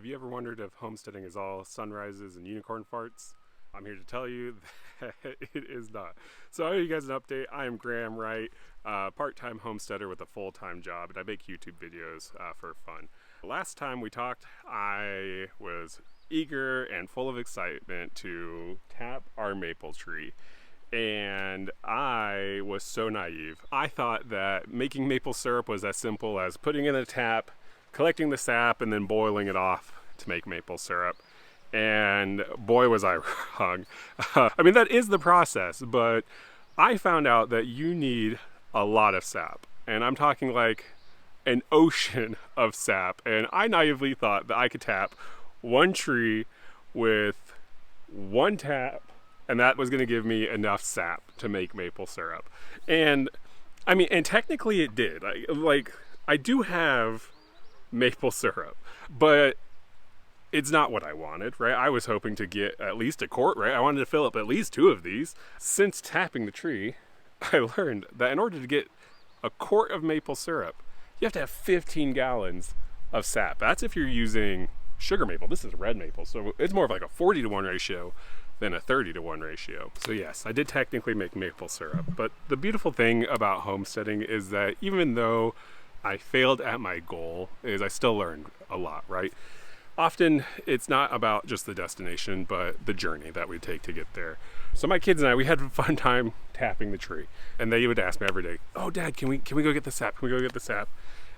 Have you ever wondered if homesteading is all sunrises and unicorn farts? I'm here to tell you that it is not. So I'll give you guys an update. I am Graham Wright, part-time homesteader with a full-time job, and I make YouTube videos for fun. Last time we talked, I was eager and full of excitement to tap our maple tree. And I was so naive. I thought that making maple syrup was as simple as putting in a tap, collecting the sap, and then boiling it off to make maple syrup. And boy was I wrong. I mean, that is the process, but I found out that you need a lot of sap. And I'm talking like an ocean of sap. And I naively thought that I could tap one tree with one tap, and that was going to give me enough sap to make maple syrup. And I mean, and technically it did. Like I do have maple syrup, but it's not what I wanted, right? I was hoping to get at least a quart, right? I wanted to fill up at least 2 of these. Since tapping the tree, I learned that in order to get a quart of maple syrup, you have to have 15 gallons of sap. That's if you're using sugar maple. This is red maple, so it's more of like a 40-to-1 ratio than a 30-to-1 ratio. So yes, I did technically make maple syrup, but the beautiful thing about homesteading is that even though I failed at my goal, is I still learned a lot, right? Often it's not about just the destination, but the journey that we take to get there. So my kids and I, we had a fun time tapping the tree, and they would ask me every day, "Oh, Dad, can we go get the sap? Can we go get the sap?"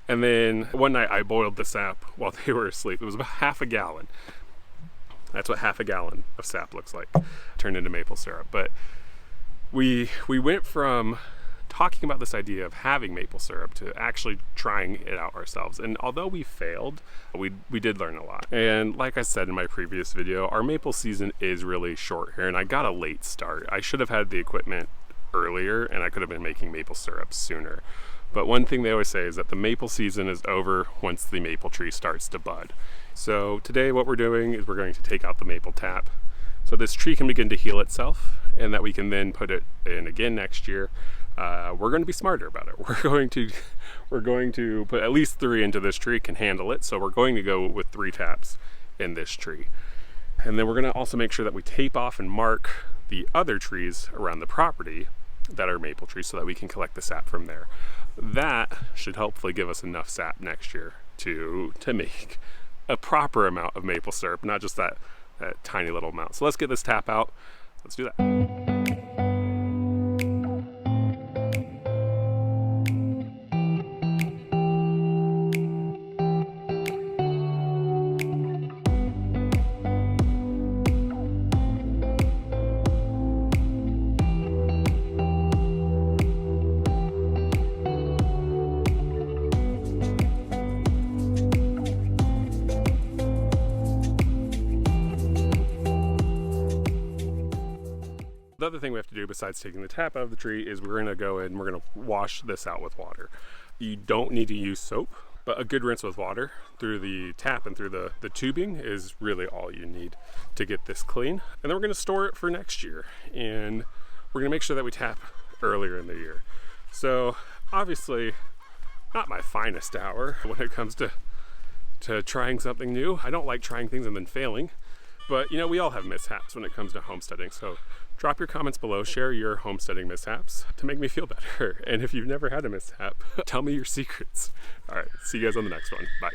And then one night I boiled the sap while they were asleep. It was about half a gallon. That's what half a gallon of sap looks like, turned into maple syrup. But we went from talking about this idea of having maple syrup to actually trying it out ourselves. And although we failed, we did learn a lot. And like I said in my previous video, our maple season is really short here, and I got a late start. I should have had the equipment earlier, and I could have been making maple syrup sooner. But one thing they always say is that the maple season is over once the maple tree starts to bud. So today what we're doing is we're going to take out the maple tap so this tree can begin to heal itself, and that we can then put it in again next year. We're going to be smarter about it. We're going to put at least 3 into this tree, can handle it. So we're going to go with 3 taps in this tree. And then we're going to also make sure that we tape off and mark the other trees around the property that are maple trees so that we can collect the sap from there. That should hopefully give us enough sap next year to make a proper amount of maple syrup, not just that tiny little amount. So let's get this tap out. Let's do that. The other thing we have to do besides taking the tap out of the tree is we're going to go in and we're going to wash this out with water. You don't need to use soap, but a good rinse with water through the tap and through the tubing is really all you need to get this clean. And then we're going to store it for next year, and we're going to make sure that we tap earlier in the year. So obviously not my finest hour when it comes to trying something new. I don't like trying things and then failing, but you know, we all have mishaps when it comes to homesteading. So drop your comments below, share your homesteading mishaps to make me feel better. And if you've never had a mishap, tell me your secrets. All right, see you guys on the next one. Bye.